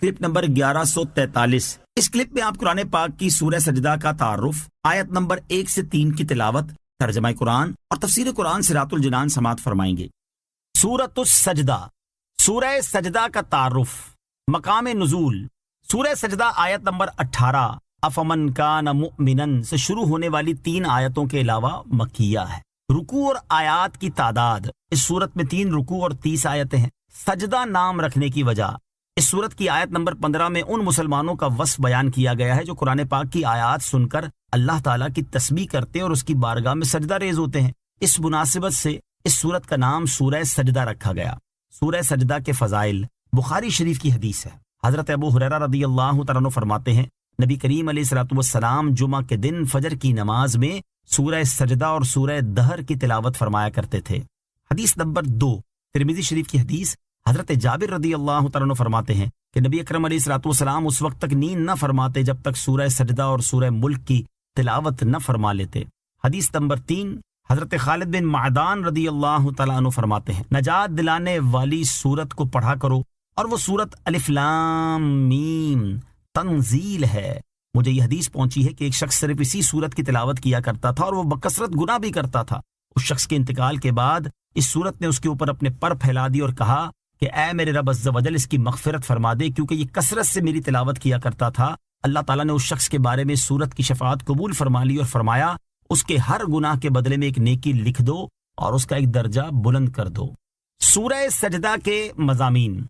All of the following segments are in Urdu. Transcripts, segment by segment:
Clip number 1143۔ اس کلپ میں آپ قرآن پاک کی سورہ سجدہ کا تعارف، آیت نمبر 1 سے 3 کی تلاوت، ترجمہ قرآن اور تفسیر قرآن صراط الجنان سماعت فرمائیں گے۔ سورۃ السجدہ، سورہ سجدہ کا تعارف، مقام نزول۔ سورہ سجدہ آیت نمبر 18 افمن کان مؤمنا سے شروع ہونے والی 3 آیتوں کے علاوہ مکیہ ہے۔ رکوع اور آیات کی تعداد، اس صورت میں 3 رکوع اور 30 آیتیں ہیں۔ سجدہ نام رکھنے کی وجہ، اس صورت کی آیت نمبر 15 میں ان مسلمانوں کا وصف بیان کیا گیا ہے جو قرآن پاک کی آیات سن کر اللہ تعالیٰ کی تسبیح کرتے اور اس کی بارگاہ میں سجدہ ریز ہوتے ہیں۔ اس مناسبت سے اس صورت کا نام سورہ سجدہ رکھا گیا۔ سورہ سجدہ کے فضائل، بخاری شریف کی حدیث ہے۔ حضرت ابو ہریرہ رضی اللہ تعالیٰ عنہ فرماتے ہیں، نبی کریم علیہ الصلوۃ والسلام جمعہ کے دن فجر کی نماز میں سورہ سجدہ اور سورہ دہر کی تلاوت فرمایا کرتے تھے۔ حدیث نمبر 2، ترمذی شریف کی حدیث، حضرت جابر رضی اللہ تعالیٰ عنہ فرماتے ہیں کہ نبی اکرم علیہ الصلوۃ والسلام اس وقت تک نیند نہ فرماتے جب تک سورہ سجدہ اور سورہ ملک کی تلاوت نہ فرما لیتے۔ حدیث نمبر 3، حضرت خالد بن معدان رضی اللہ تعالیٰ عنہ فرماتے ہیں، نجات دلانے والی سورت کو پڑھا کرو اور وہ سورت الف لام میم تنزیل ہے۔ مجھے یہ حدیث پہنچی ہے کہ ایک شخص صرف اسی سورت کی تلاوت کیا کرتا تھا اور وہ بکثرت گناہ بھی کرتا تھا۔ اس شخص کے انتقال کے بعد اس سورت نے اس کے اوپر اپنے پر پھیلا دی اور کہا کہ اے میرے رب عز و جل اس کی مغفرت فرما دے، کیونکہ یہ کثرت سے میری تلاوت کیا کرتا تھا۔ اللہ تعالیٰ نے اس شخص کے بارے میں سورت کی شفاعت قبول فرما لی اور فرمایا اس کے ہر گناہ کے بدلے میں ایک نیکی لکھ دو اور اس کا ایک درجہ بلند کر دو۔ سورہ سجدہ کے مضامین،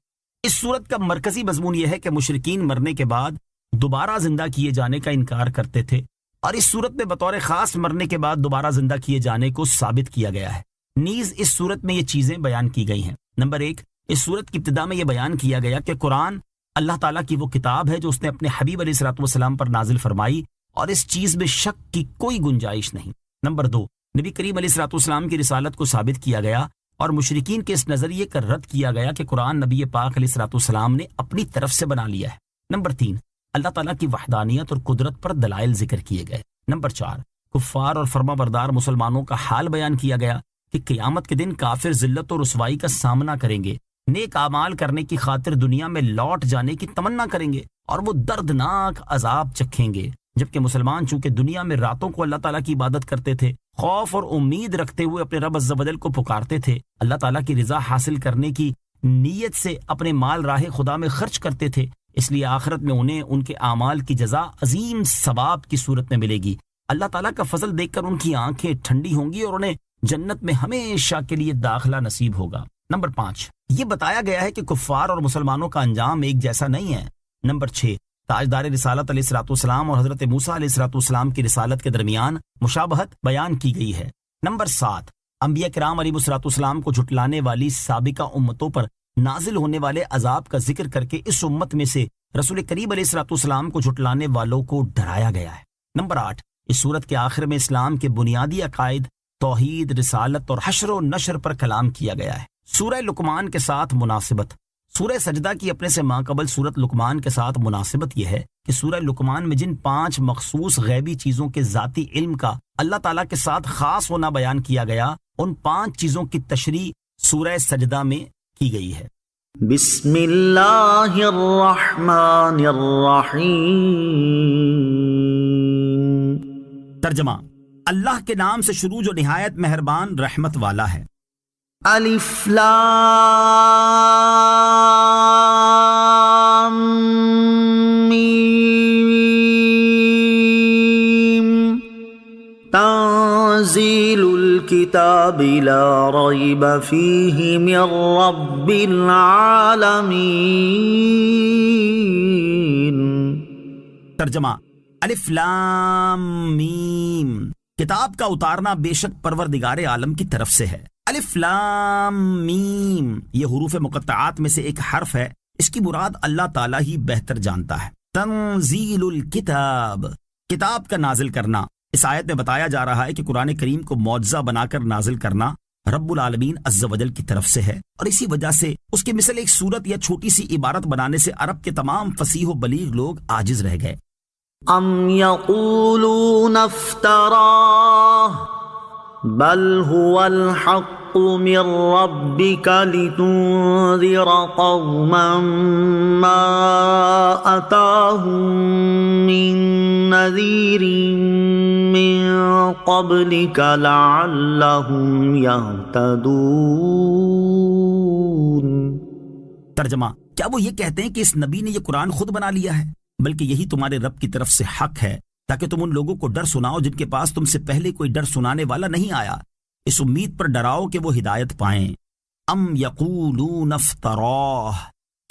اس سورت کا مرکزی مضمون یہ ہے کہ مشرکین مرنے کے بعد دوبارہ زندہ کیے جانے کا انکار کرتے تھے، اور اس سورت میں بطور خاص مرنے کے بعد دوبارہ زندہ کیے جانے کو ثابت کیا گیا ہے۔ نیز اس سورت میں یہ چیزیں بیان کی گئی ہیں۔ نمبر 1، اس سورت کی ابتدا میں یہ بیان کیا گیا کہ قرآن اللہ تعالیٰ کی وہ کتاب ہے جو اس نے اپنے حبیب علیہ الصلوۃ والسلام پر نازل فرمائی اور اس چیز میں شک کی کوئی گنجائش نہیں۔ نمبر 2، نبی کریم علیہ الصلوۃ والسلام کی رسالت کو ثابت کیا گیا اور مشرکین کے اس نظریے کا رد کیا گیا کہ قرآن نبی پاک علیہ الصلوۃ والسلام نے اپنی طرف سے بنا لیا ہے۔ نمبر 3، اللہ تعالیٰ کی وحدانیت اور قدرت پر دلائل ذکر کیے گئے۔ نمبر 4، کفار اور فرما بردار مسلمانوں کا حال بیان کیا گیا کہ قیامت کے دن کافر ذلت اور رسوائی کا سامنا کریں گے، نیک اعمال کرنے کی خاطر دنیا میں لوٹ جانے کی تمنا کریں گے اور وہ دردناک عذاب چکھیں گے، جبکہ مسلمان چونکہ دنیا میں راتوں کو اللہ تعالیٰ کی عبادت کرتے تھے، خوف اور امید رکھتے ہوئے اپنے رب عز و جل کو پکارتے تھے، اللہ تعالیٰ کی رضا حاصل کرنے کی نیت سے اپنے مال راہ خدا میں خرچ کرتے تھے، اس لیے آخرت میں انہیں ان کے اعمال کی جزا عظیم ثواب کی صورت میں ملے گی۔ اللہ تعالیٰ کا فضل دیکھ کر ان کی آنکھیں ٹھنڈی ہوں گی اور انہیں جنت میں ہمیشہ کے لیے داخلہ نصیب ہوگا۔ نمبر 5، یہ بتایا گیا ہے کہ کفار اور مسلمانوں کا انجام ایک جیسا نہیں ہے۔ نمبر 6، تاجدار رسالت علیہ الصلوۃ والسلام اور حضرت موسیٰ علیہ الصلوۃ والسلام کی رسالت کے درمیان مشابہت بیان کی گئی ہے۔ نمبر 7، انبیاء کرام علیہ الصلوۃ والسلام کو جھٹلانے والی سابقہ امتوں پر نازل ہونے والے عذاب کا ذکر کر کے اس امت میں سے رسول کریم علیہ الصلوۃ والسلام کو جھٹلانے والوں کو ڈرایا گیا ہے۔ نمبر 8، اس سورت کے آخر میں اسلام کے بنیادی عقائد، توحید، رسالت اور حشر و نشر پر کلام کیا گیا ہے۔ سورہ لقمان کے ساتھ مناسبت، سورہ سجدہ کی اپنے سے ماقبل سورت لقمان کے ساتھ مناسبت یہ ہے کہ سورہ لقمان میں جن 5 مخصوص غیبی چیزوں کے ذاتی علم کا اللہ تعالیٰ کے ساتھ خاص ہونا بیان کیا گیا، ان 5 چیزوں کی تشریح سورہ سجدہ میں کی گئی ہے۔ بسم اللہ الرحمن الرحیم۔ ترجمہ، اللہ کے نام سے شروع جو نہایت مہربان رحمت والا ہے۔ الف لام میم تنزیل الکتاب لا ریب فیہ من رب العالمین۔ ترجمہ، الف لام میم، کتاب کا اتارنا بے شک پروردگار عالم کی طرف سے ہے۔ الف لام میم یہ حروف مقطعات میں سے ایک حرف ہے، اس کی مراد اللہ تعالیٰ ہی بہتر جانتا ہے۔ تنزیل الکتاب، کتاب کا نازل کرنا، اس آیت میں بتایا جا رہا ہے کہ قرآن کریم کو معجزہ بنا کر نازل کرنا رب العالمین عز و جل کی طرف سے ہے، اور اسی وجہ سے اس کی مثل ایک سورت یا چھوٹی سی عبارت بنانے سے عرب کے تمام فصیح و بلیغ لوگ عاجز رہ گئے۔ ام یقولون افتراہ بل هو الحق من ربك لتنذر قوما ما أتاهم من نذير من قبلك لعلهم يهتدون۔ ترجمہ، کیا وہ یہ کہتے ہیں کہ اس نبی نے یہ قرآن خود بنا لیا ہے؟ بلکہ یہی تمہارے رب کی طرف سے حق ہے تاکہ تم ان لوگوں کو ڈر سناؤ جن کے پاس تم سے پہلے کوئی ڈر سنانے والا نہیں آیا، اس امید پر ڈراؤ کہ وہ ہدایت پائیں۔ ام یقولون افتراہ،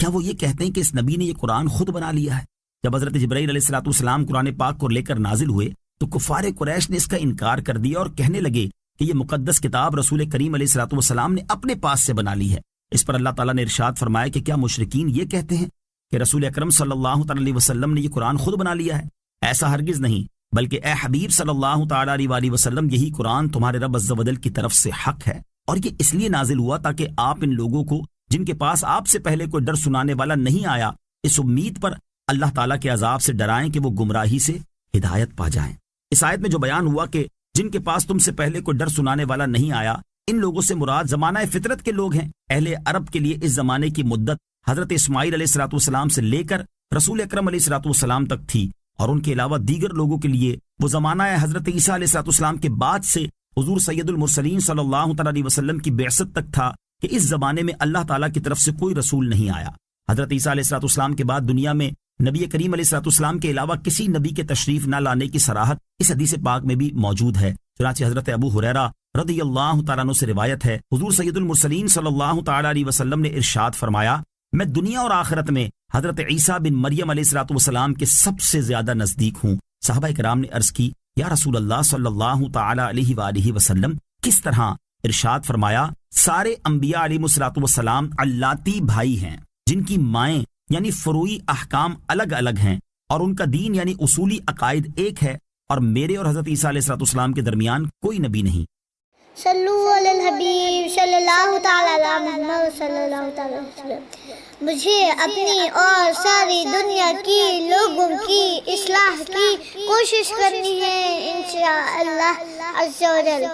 کیا وہ یہ کہتے ہیں کہ اس نبی نے یہ قرآن خود بنا لیا ہے؟ جب حضرت جبرائیل علیہ السلام قرآن پاک کو لے کر نازل ہوئے تو کفار قریش نے اس کا انکار کر دیا اور کہنے لگے کہ یہ مقدس کتاب رسول کریم علیہ السلام نے اپنے پاس سے بنا لی ہے۔ اس پر اللہ تعالیٰ نے ارشاد فرمایا کہ کیا مشرکین یہ کہتے ہیں کہ رسول اکرم صلی اللہ تعالی علیہ وسلم نے یہ قرآن خود بنا لیا ہے؟ ایسا ہرگز نہیں، بلکہ اے حبیب صلی اللہ تعالی علیہ وسلم، یہی قرآن تمہارے رب عز و جل کی طرف سے حق ہے، اور یہ اس لیے نازل ہوا تاکہ آپ ان لوگوں کو جن کے پاس آپ سے پہلے کوئی ڈر سنانے والا نہیں آیا، اس امید پر اللہ تعالیٰ کے عذاب سے ڈرائیں کہ وہ گمراہی سے ہدایت پا جائیں۔ اس آیت میں جو بیان ہوا کہ جن کے پاس تم سے پہلے کوئی ڈر سنانے والا نہیں آیا، ان لوگوں سے مراد زمانہ فطرت کے لوگ ہیں۔ اہل عرب کے لیے اس زمانے کی مدت حضرت اسماعیل علیہ السلام سے لے کر رسول اکرم علیہ السلام تک تھی، اور ان کے علاوہ دیگر لوگوں کے لیے وہ زمانہ حضرت عیسیٰ علیہ السلام کے بعد سے حضور سید المرسلین صلی اللہ علیہ وسلم کی بعثت تک تھا کہ اس زمانے میں اللہ تعالیٰ کی طرف سے کوئی رسول نہیں آیا۔ حضرت عیسیٰ علیہ السلام کے بعد دنیا میں نبی کریم علیہ السلام کے علاوہ کسی نبی کے تشریف نہ لانے کی صراحت اس حدیث پاک میں بھی موجود ہے۔ چنانچہ حضرت ابو ہریرہ رضی اللہ تعالیٰ عنہ سے روایت ہے، حضور سید المرسلین صلی اللہ تعالیٰ علیہ وسلم نے ارشاد فرمایا، میں دنیا اور آخرت میں حضرت عیسیٰ بن مریم علیہ السلام کے سب سے زیادہ نزدیک ہوں۔ صحابہ کرام نے عرض کی، یا رسول اللہ صلی اللہ تعالیٰ علیہ وآلہ وسلم، کس طرح؟ ارشاد فرمایا، سارے انبیاء علیہ السلام علاتی بھائی ہیں جن کی مائیں یعنی فروعی احکام الگ الگ ہیں، اور ان کا دین یعنی اصولی عقائد ایک ہے، اور میرے اور حضرت عیسیٰ علیہ السلام کے درمیان کوئی نبی نہیں۔ صلو علی الحبیب صلی اللہ تعالی علی محمد صلی اللہ تعالی وسلم۔ مجھے اپنی اور ساری دنیا کی لوگوں کی اصلاح کی کوشش کرنی ہے انشاءاللہ عز و جل۔